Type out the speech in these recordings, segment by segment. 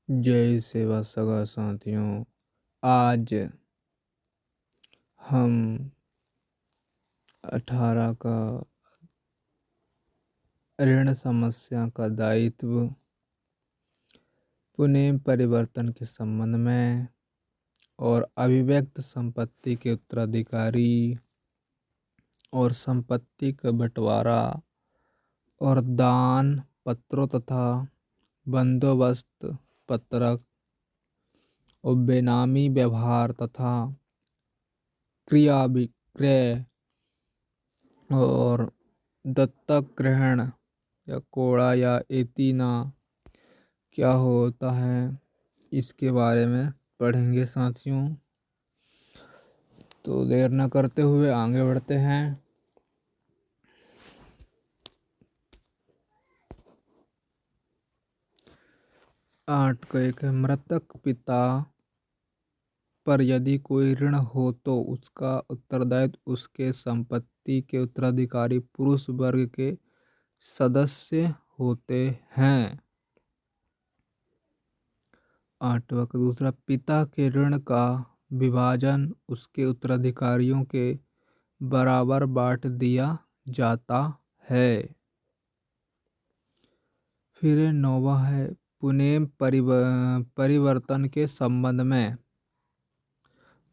जय सेवा सगा साथियों। आज हम 18 का ऋण समस्या का दायित्व पुनः परिवर्तन के संबंध में और अभिव्यक्त संपत्ति के उत्तराधिकारी और संपत्ति का बंटवारा और दान पत्रों तथा बंदोबस्त पत्रक और बेनामी व्यवहार तथा क्रिया विक्रय और दत्तक ग्रहण या कोड़ा या एतीना क्या होता है, इसके बारे में पढ़ेंगे साथियों। तो देर न करते हुए आगे बढ़ते हैं। आठ का एक है, मृतक पिता पर यदि कोई ऋण हो तो उसका उत्तरदायित्व उसके संपत्ति के उत्तराधिकारी पुरुष वर्ग के सदस्य होते हैं। आठवां का दूसरा, पिता के ऋण का विभाजन उसके उत्तराधिकारियों के बराबर बांट दिया जाता है। फिर नौवां है, पुनः परिवर्तन के संबंध में।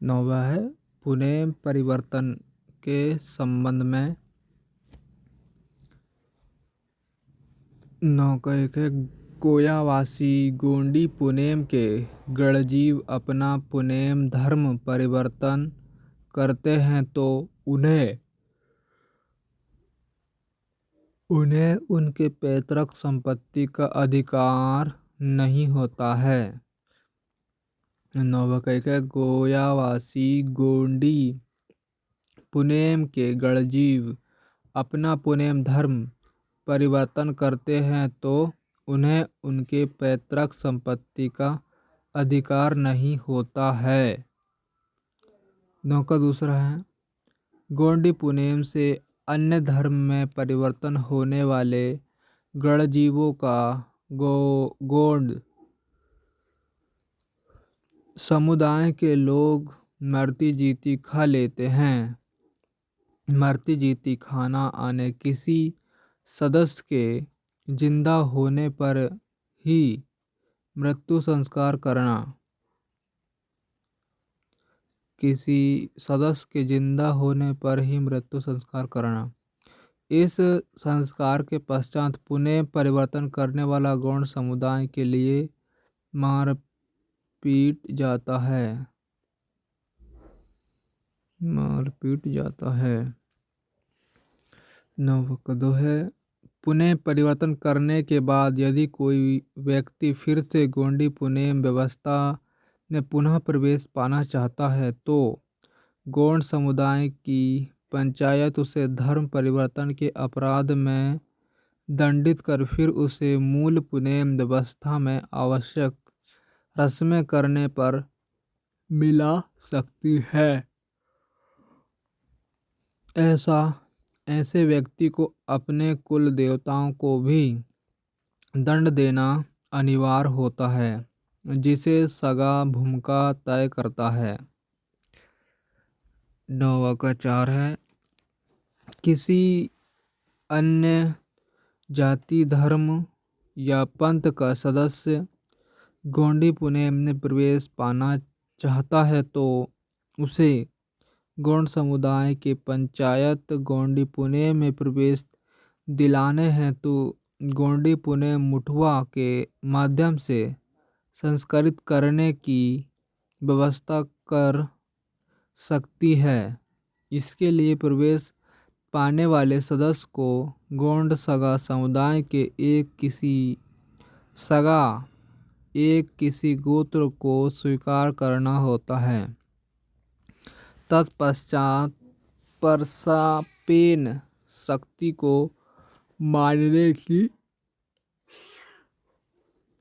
नौवां है, पुनः परिवर्तन के संबंध में। नौ का एक है, गोयावासी गोंडी पुनेम के गणजीव अपना पुनेम धर्म परिवर्तन करते हैं तो उन्हें उनके पैतृक संपत्ति का अधिकार नहीं होता है। नौवा का एक है, गोयावासी गोंडी पुनेम के गणजीव अपना पुनेम धर्म परिवर्तन करते हैं तो उन्हें उनके पैतृक संपत्ति का अधिकार नहीं होता है। नौ का दूसरा है, गोंडी पुनेम से अन्य धर्म में परिवर्तन होने वाले गणजीवों का गोंड समुदाय के लोग मरती जीती खा लेते हैं। मरती जीती खाना आने किसी सदस्य के जिंदा होने पर ही मृत्यु संस्कार करना। किसी सदस्य के जिंदा होने पर ही मृत्यु संस्कार करना। इस संस्कार के पश्चात पुनः परिवर्तन करने वाला गौण समुदाय के लिए मार पीट जाता है। नौ का दो है, पुनः परिवर्तन करने के बाद यदि कोई व्यक्ति फिर से गोंडी पुनेम व्यवस्था में पुनः प्रवेश पाना चाहता है तो गौण समुदाय की पंचायत उसे धर्म परिवर्तन के अपराध में दंडित कर फिर उसे मूल पुनेम व्यवस्था में आवश्यक रस्में करने पर मिला सकती है। ऐसे व्यक्ति को अपने कुल देवताओं को भी दंड देना अनिवार्य होता है, जिसे सगा भूमिका तय करता है। नौवा का चार है, किसी अन्य जाति धर्म या पंथ का सदस्य गोंडी पुनेम में प्रवेश पाना चाहता है तो उसे गौण समुदाय के पंचायत गोंडी पुनेम में प्रवेश दिलाने हेतु गोंडी पुनेम मुठवा के माध्यम से संस्कृत करने की व्यवस्था कर सकती है। इसके लिए प्रवेश पाने वाले सदस्य को गोंड सगा समुदाय के एक किसी गोत्र को स्वीकार करना होता है। तत्पश्चात परसापेन शक्ति को मानने की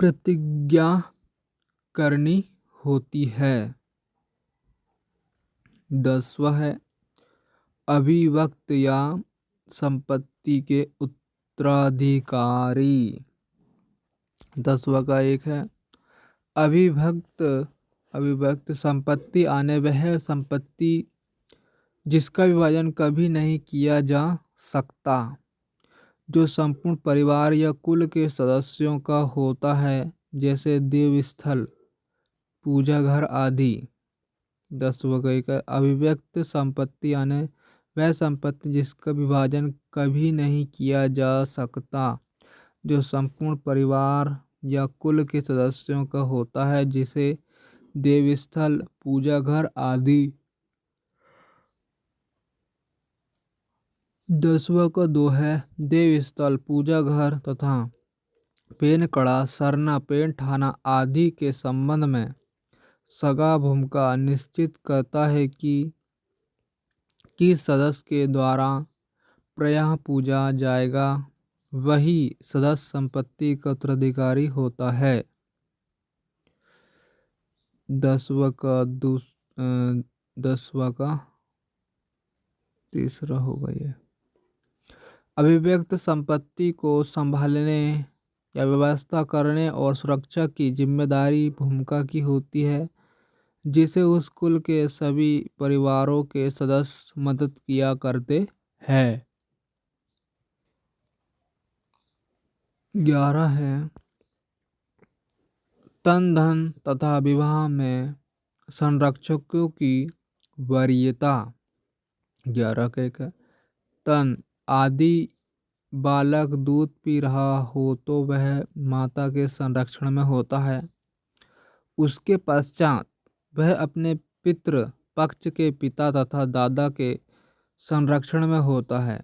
प्रतिज्ञा करनी होती है। 10वां है, अभिव्यक्त या संपत्ति के उत्तराधिकारी। 10वां का एक है, अविभक्त अविभक्त संपत्ति आने वह संपत्ति जिसका विभाजन कभी नहीं किया जा सकता, जो संपूर्ण परिवार या कुल के सदस्यों का होता है, जैसे देवस्थल, पूजा घर आदि। 10 का अविभक्त संपत्ति यानी वह संपत्ति जिसका विभाजन कभी नहीं किया जा सकता, जो संपूर्ण परिवार या कुल के सदस्यों का होता है, जिसे देवस्थल, पूजा घर आदि। 10वां का 2 है देवस्थल, पूजा घर तथा पेनकड़ा, सरना, पेंठाना आदि के संबंध में सगा भूमिका निश्चित करता है कि किस सदस्य के द्वारा प्रायः पूजा जाएगा, वही सदस्य संपत्ति का उत्तराधिकारी होता है। 10वां का तीसरा होगा ये। अविभक्त संपत्ति को संभालने या व्यवस्था करने और सुरक्षा की जिम्मेदारी भूमिका की होती है, जिसे उस कुल के सभी परिवारों के सदस्य मदद किया करते हैं। 11 है तन धन तथा विवाह में संरक्षकों की वरीयता। 11 का 1 है तन आदि बालक दूध पी रहा हो तो वह माता के संरक्षण में होता है। उसके पश्चात वह अपने पितृ पक्ष के पिता तथा दादा के संरक्षण में होता है।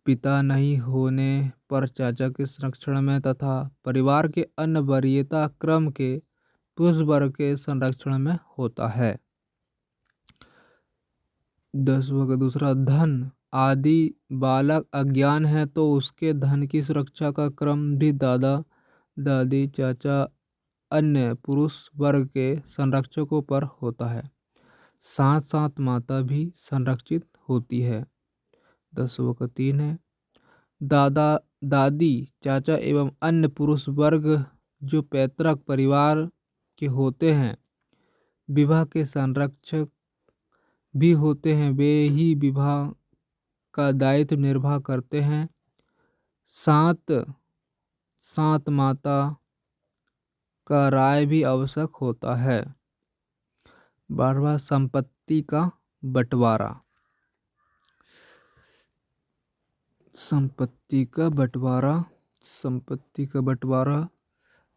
पिता नहीं होने पर चाचा के संरक्षण में तथा परिवार के अन्य वरीयता क्रम के पुरुष वर्ग के संरक्षण में होता है। 10वां का दूसरा धन आदि बालक अज्ञान है तो उसके धन की सुरक्षा का क्रम भी दादा दादी चाचा अन्य पुरुष वर्ग के संरक्षकों पर होता है। साथ साथ माता भी संरक्षित होती है। 10वां का 3 है दादा दादी चाचा एवं अन्य पुरुष वर्ग जो पैतृक परिवार के होते हैं, विवाह के संरक्षक भी होते हैं। वे ही विवाह का दायित्व निर्वाह करते हैं। साथ साथ माता का राय भी आवश्यक होता है। 12वां संपत्ति का बंटवारा। संपत्ति का बंटवारा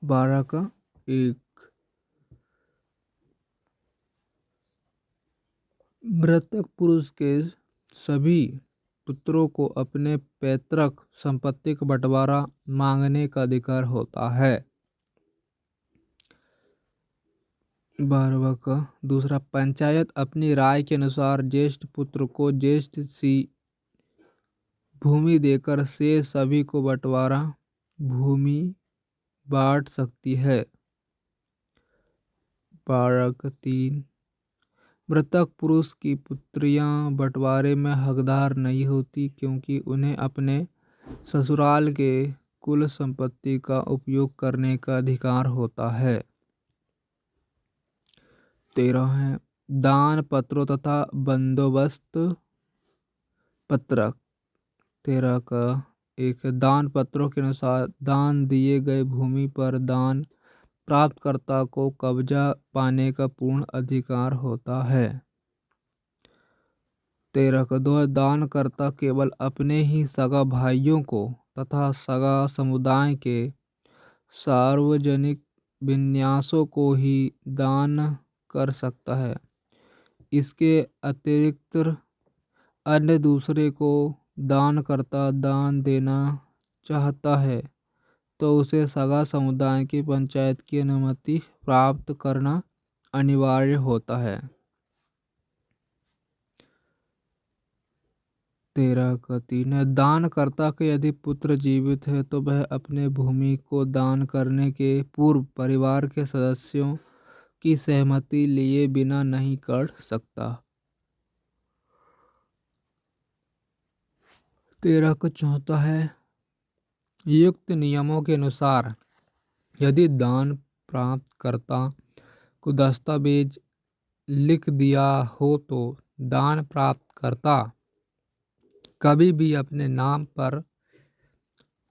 12 का 1 मृतक पुरुष के सभी पुत्रों को अपने पैतृक संपत्ति का बंटवारा मांगने का अधिकार होता है। 12वां का दूसरा पंचायत अपनी राय के अनुसार ज्येष्ठ पुत्र को ज्येष्ठ सी भूमि देकर से सभी को बंटवारा भूमि बांट सकती है। 12 का 3 मृतक पुरुष की पुत्रियां बंटवारे में हकदार नहीं होती, क्योंकि उन्हें अपने ससुराल के कुल संपत्ति का उपयोग करने का अधिकार होता है। 13 है दान पत्रों तथा बंदोबस्त पत्रक। 13 का 1 दान पत्रों के अनुसार दान दिए गए भूमि पर दान प्राप्तकर्ता को कब्जा पाने का पूर्ण अधिकार होता है। 13 का 2 दानकर्ता केवल अपने ही सगा भाइयों को तथा सगा समुदाय के सार्वजनिक विन्यासों को ही दान कर सकता है। इसके अतिरिक्त अन्य दूसरे को दानकर्ता दान देना चाहता है तो उसे सगा समुदाय की पंचायत की अनुमति प्राप्त करना अनिवार्य होता है। 13 का 3 है दानकर्ता के यदि पुत्र जीवित है तो वह अपने भूमि को दान करने के पूर्व परिवार के सदस्यों की सहमति लिए बिना नहीं कर सकता। 13 का 4 है युक्त नियमों के अनुसार यदि दान प्राप्तकर्ता को दस्तावेज लिख दिया हो तो दान प्राप्तकर्ता कभी भी अपने नाम पर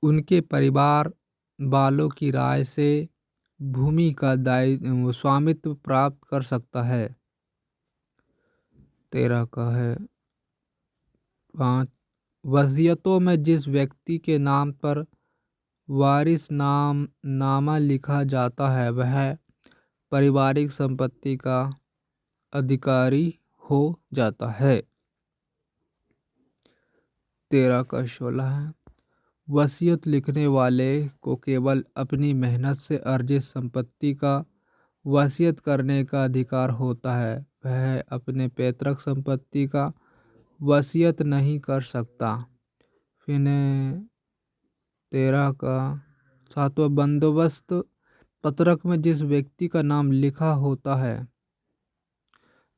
उनके परिवार वालों की राय से भूमि का स्वामित्व प्राप्त कर सकता है। 13 का है 5 वसीयतों में जिस व्यक्ति के नाम पर वारिस नामा लिखा जाता है वह पारिवारिक संपत्ति का अधिकारी हो जाता है। 13 का 16 है वसीयत लिखने वाले को केवल अपनी मेहनत से अर्जित संपत्ति का वसीयत करने का अधिकार होता है, वह अपने पैतृक संपत्ति का वसीयत नहीं कर सकता। फिर 13 का 7वां बंदोबस्त पत्रक में जिस व्यक्ति का नाम लिखा होता है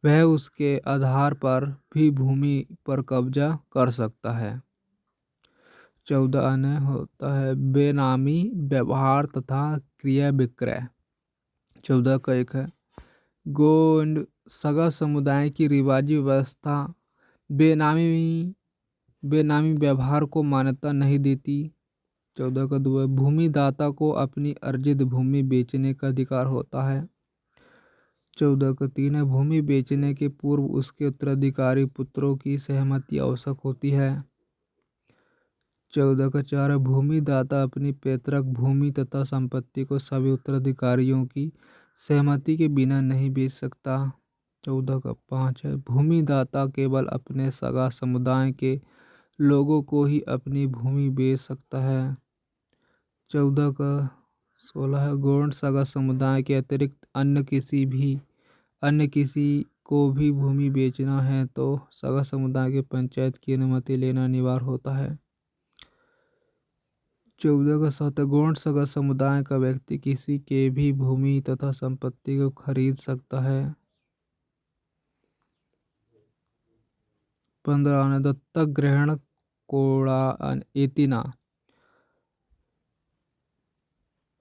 वह उसके आधार पर भी भूमि पर कब्जा कर सकता है। 14 ने होता है बेनामी व्यवहार तथा क्रिया विक्रय। 14 का 1 है गोंड सगा समुदाय की रिवाजी व्यवस्था बेनामी व्यवहार को मान्यता नहीं देती। 14 का 2 है भूमि दाता को अपनी अर्जित भूमि बेचने का अधिकार होता है। 14 का 3 है भूमि बेचने के पूर्व उसके उत्तराधिकारी पुत्रों की सहमति आवश्यक होती है। 14 का 4 है भूमि दाता अपनी पैतृक भूमि तथा संपत्ति को सभी उत्तराधिकारियों की सहमति के बिना नहीं बेच सकता। 14 का 5 है भूमि दाता केवल अपने सगा समुदाय के लोगों को ही अपनी भूमि बेच सकता है। 14 का 16 है गौड़ सगा समुदाय के अतिरिक्त अन्य किसी को भी भूमि बेचना है तो सगा समुदाय के पंचायत की अनुमति लेना अनिवार्य होता है। 14 का 7 गौड़ सगा समुदाय का व्यक्ति किसी के भी भूमि तथा संपत्ति को खरीद सकता है। 15 दत्तक ग्रहण कोड़ा एतिना।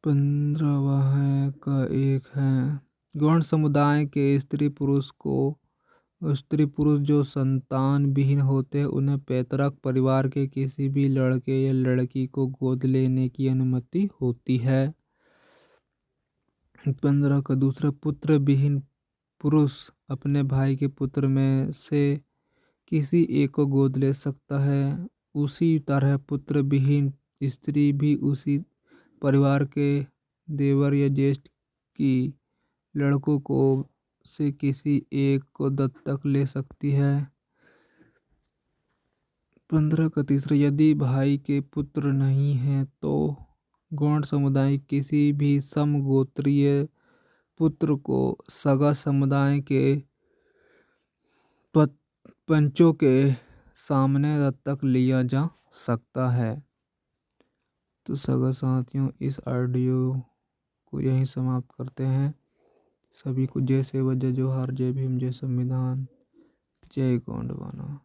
15 का 1 है गौड़ समुदाय के स्त्री पुरुष जो संतान विहीन होते हैं उन्हें पैतृक परिवार के किसी भी लड़के या लड़की को गोद लेने की अनुमति होती है। 15 का दूसरा पुत्र विहीन पुरुष अपने भाई के पुत्र में से किसी एक को गोद ले सकता है। उसी तरह पुत्र विहीन स्त्री भी उसी परिवार के देवर या ज्येष्ठ की लड़कों को से किसी एक को दत्तक ले सकती है। 15 का तीसरा यदि भाई के पुत्र नहीं हैं तो गौड़ समुदाय किसी भी समगोत्रीय पुत्र को सगा समुदाय के पंचों के सामने दत्तक लिया जा सकता है। तो सगा साथियों इस ऑडियो को यहीं समाप्त करते हैं। सभी को जय सेवा जय जोहार जय भीम जय संविधान जय गोंडवाना।